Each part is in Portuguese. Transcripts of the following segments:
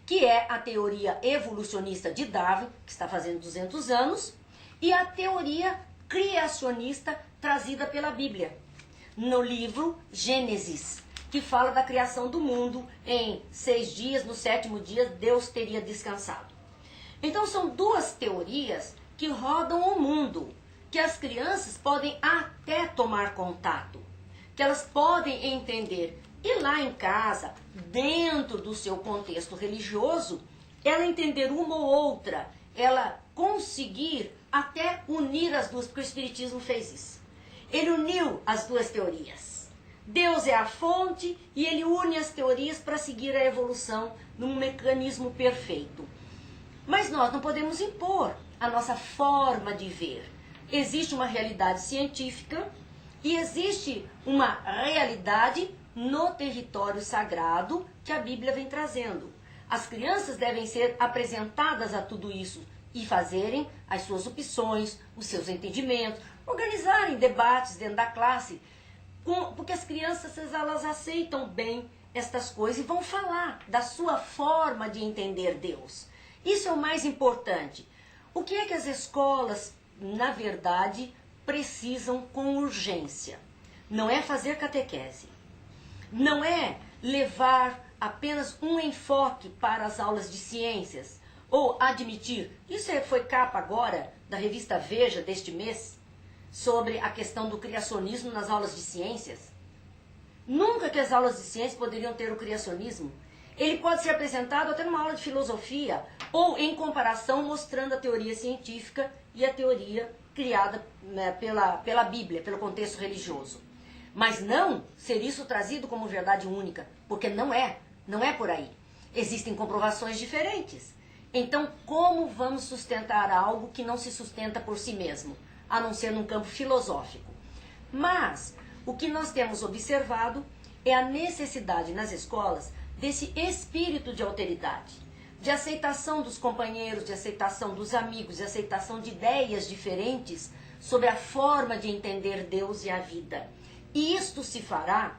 que é a teoria evolucionista de Darwin, que está fazendo 200 anos, e a teoria criacionista trazida pela Bíblia, no livro Gênesis, que fala da criação do mundo em 6 dias, no 7º dia Deus teria descansado. Então são duas teorias que rodam o mundo, que as crianças podem até tomar contato, que elas podem entender. E lá em casa, dentro do seu contexto religioso, ela entender uma ou outra, ela conseguir até unir as duas, porque o Espiritismo fez isso. Ele uniu as duas teorias. Deus é a fonte e ele une as teorias para seguir a evolução num mecanismo perfeito. Mas nós não podemos impor a nossa forma de ver. Existe uma realidade científica e existe uma realidade no território sagrado que a Bíblia vem trazendo. As crianças devem ser apresentadas a tudo isso e fazerem as suas opções, os seus entendimentos, organizarem debates dentro da classe, porque as crianças elas aceitam bem estas coisas e vão falar da sua forma de entender Deus. Isso é o mais importante. O que é que as escolas, na verdade, precisam com urgência? Não é fazer catequese. Não é levar apenas um enfoque para as aulas de ciências ou admitir. Isso foi capa agora da revista Veja deste mês, sobre a questão do criacionismo nas aulas de ciências. Nunca que as aulas de ciências poderiam ter o criacionismo. Ele pode ser apresentado até numa aula de filosofia ou em comparação mostrando a teoria científica e a teoria criada, né, pela Bíblia, pelo contexto religioso. Mas não ser isso trazido como verdade única, porque não é por aí. Existem comprovações diferentes. Então, como vamos sustentar algo que não se sustenta por si mesmo, a não ser num campo filosófico? Mas o que nós temos observado é a necessidade nas escolas desse espírito de alteridade, de aceitação dos companheiros, de aceitação dos amigos, de aceitação de ideias diferentes sobre a forma de entender Deus e a vida. E isto se fará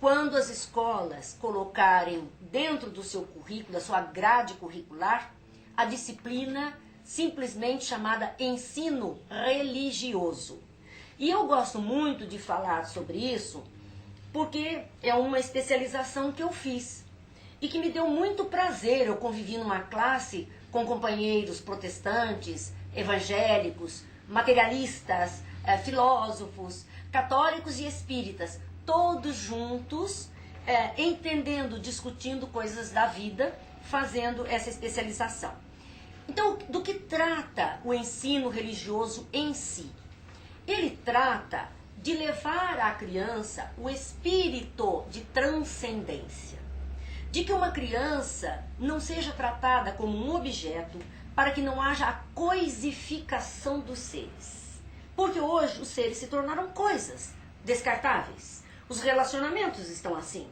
quando as escolas colocarem dentro do seu currículo, da sua grade curricular, a disciplina simplesmente chamada ensino religioso. E eu gosto muito de falar sobre isso porque é uma especialização que eu fiz e que me deu muito prazer. Eu convivi numa classe com companheiros protestantes, evangélicos, materialistas, filósofos, católicos e espíritas, todos juntos, entendendo, discutindo coisas da vida, fazendo essa especialização. Então, do que trata o ensino religioso em si? Ele trata de levar à criança o espírito de transcendência, de que uma criança não seja tratada como um objeto, para que não haja a coisificação dos seres. Porque hoje os seres se tornaram coisas descartáveis. Os relacionamentos estão assim.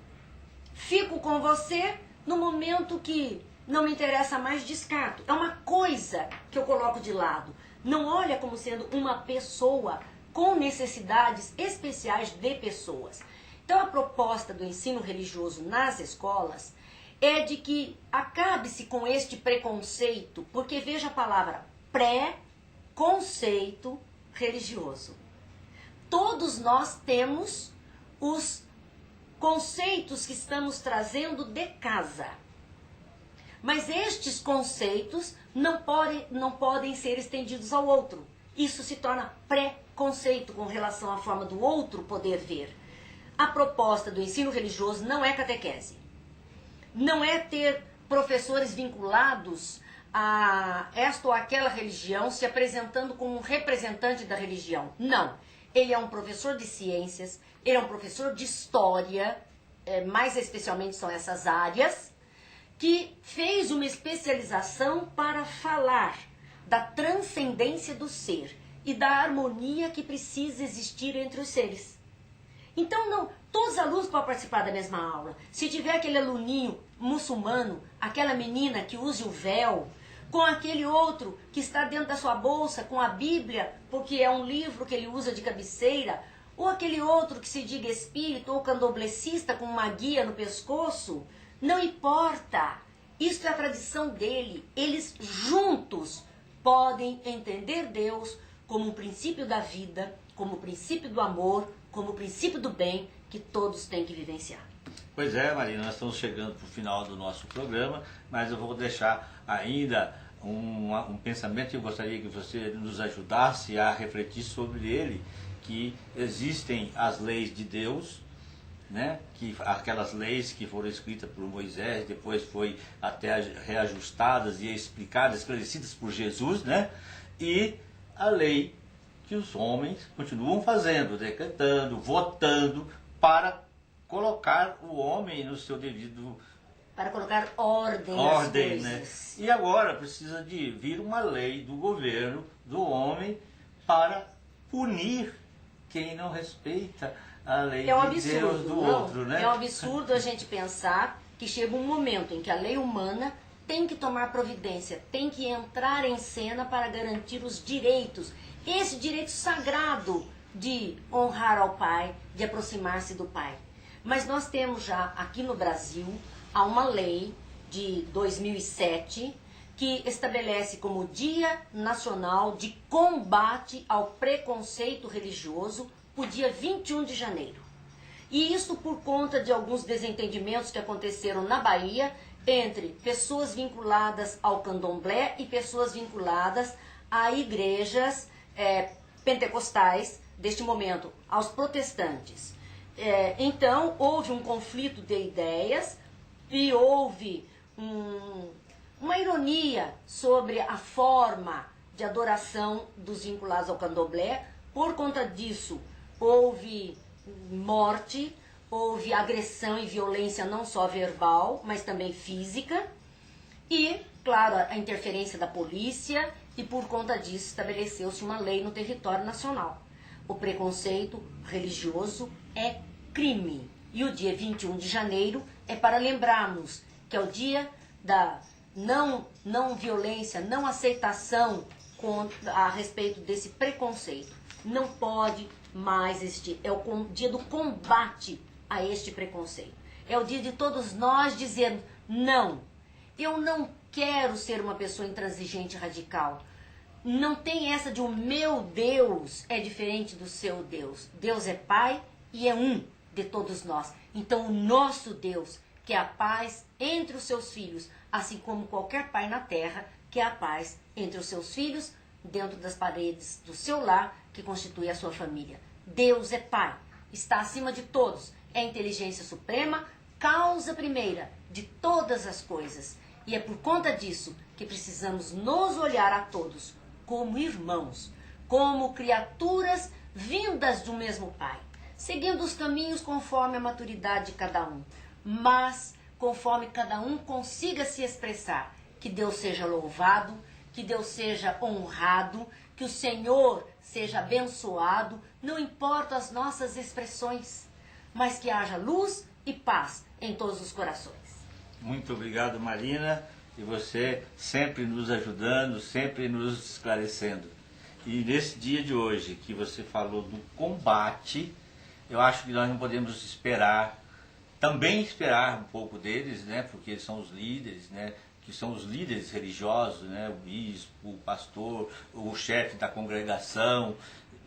Fico com você no momento que não me interessa mais, descarto. É uma coisa que eu coloco de lado. Não olha como sendo uma pessoa com necessidades especiais de pessoas. Então a proposta do ensino religioso nas escolas é de que acabe-se com este preconceito, porque veja a palavra pré-conceito religioso. Todos nós temos os conceitos que estamos trazendo de casa. Mas estes conceitos não podem ser estendidos ao outro. Isso se torna preconceito com relação à forma do outro poder ver. A proposta do ensino religioso não é catequese. Não é ter professores vinculados a esta ou aquela religião se apresentando como um representante da religião. Não. Ele é um professor de ciências, ele é um professor de história, mais especialmente são essas áreas, que fez uma especialização para falar da transcendência do ser e da harmonia que precisa existir entre os seres. Então, não, todos os alunos podem participar da mesma aula. Se tiver aquele aluninho muçulmano, aquela menina que use o véu, com aquele outro que está dentro da sua bolsa com a Bíblia, porque é um livro que ele usa de cabeceira, ou aquele outro que se diga espírito ou candomblessista com uma guia no pescoço, não importa. Isso é a tradição dele. Eles juntos podem entender Deus como o princípio da vida, como o princípio do amor, como o princípio do bem que todos têm que vivenciar. Pois é, Marina, nós estamos chegando para o final do nosso programa, mas eu vou deixar ainda um pensamento que eu gostaria que você nos ajudasse a refletir sobre ele, que existem as leis de Deus, né? Que aquelas leis que foram escritas por Moisés, depois foi até reajustadas e explicadas, esclarecidas por Jesus, né? E a lei que os homens continuam fazendo, decretando, votando para colocar o homem no seu devido... Para colocar ordem nas coisas. Né? E agora precisa de vir uma lei do governo, do homem, para punir quem não respeita a lei de Deus do outro, né? É um absurdo a gente pensar que chega um momento em que a lei humana tem que tomar providência, tem que entrar em cena para garantir os direitos. Esse direito sagrado de honrar ao Pai, de aproximar-se do Pai. Mas nós temos já aqui no Brasil há uma lei de 2007 que estabelece como Dia Nacional de Combate ao Preconceito Religioso o dia 21 de janeiro. E isso por conta de alguns desentendimentos que aconteceram na Bahia entre pessoas vinculadas ao candomblé e pessoas vinculadas a igrejas pentecostais, deste momento, aos protestantes. Então, houve um conflito de ideias e houve uma ironia sobre a forma de adoração dos vinculados ao candomblé. Por conta disso, houve morte, houve agressão e violência não só verbal, mas também física. E, claro, a interferência da polícia, e por conta disso estabeleceu-se uma lei no território nacional. O preconceito religioso é crime. E o dia 21 de janeiro é para lembrarmos que é o dia da não violência, não aceitação a respeito desse preconceito. Não pode mais existir. É o dia do combate a este preconceito. É o dia de todos nós dizermos, não, eu não quero ser uma pessoa intransigente radical. Não tem essa de o meu Deus é diferente do seu Deus. Deus é Pai e é um de todos nós. Então o nosso Deus quer a paz entre os seus filhos, assim como qualquer pai na terra quer a paz entre os seus filhos, dentro das paredes do seu lar, que constitui a sua família. Deus é Pai, está acima de todos, é a inteligência suprema, causa primeira de todas as coisas. E é por conta disso que precisamos nos olhar a todos como irmãos, como criaturas vindas do mesmo Pai, seguindo os caminhos conforme a maturidade de cada um, mas conforme cada um consiga se expressar. Que Deus seja louvado, que Deus seja honrado, que o Senhor seja abençoado, não importa as nossas expressões, mas que haja luz e paz em todos os corações. Muito obrigado, Marina, e você sempre nos ajudando, sempre nos esclarecendo. E nesse dia de hoje, que você falou do combate, eu acho que nós não podemos esperar, também esperar um pouco deles, né, porque eles são os líderes, né, que são os líderes religiosos, né, o bispo, o pastor, o chefe da congregação.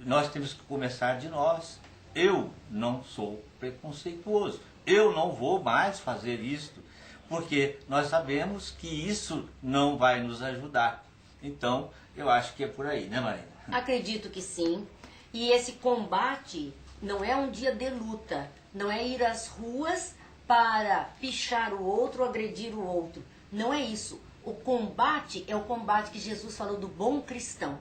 Nós temos que começar de nós. Eu não sou preconceituoso, eu não vou mais fazer isto, porque nós sabemos que isso não vai nos ajudar. Então, eu acho que é por aí, né, Marina? Acredito que sim. E esse combate não é um dia de luta, não é ir às ruas para pichar o outro, agredir o outro. Não é isso. O combate é o combate que Jesus falou do bom cristão.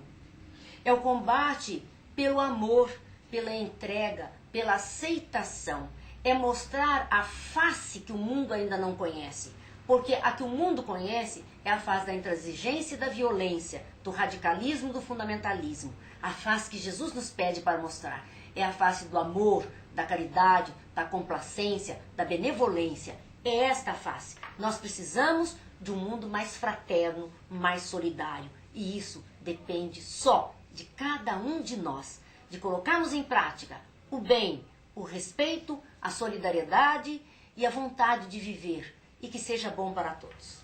É o combate pelo amor, pela entrega, pela aceitação. É mostrar a face que o mundo ainda não conhece. Porque a que o mundo conhece é a face da intransigência e da violência, do radicalismo e do fundamentalismo. A face que Jesus nos pede para mostrar é a face do amor, da caridade, da complacência, da benevolência. É esta a face. Nós precisamos de um mundo mais fraterno, mais solidário. E isso depende só de cada um de nós, de colocarmos em prática o bem, o respeito, a solidariedade e a vontade de viver, e que seja bom para todos.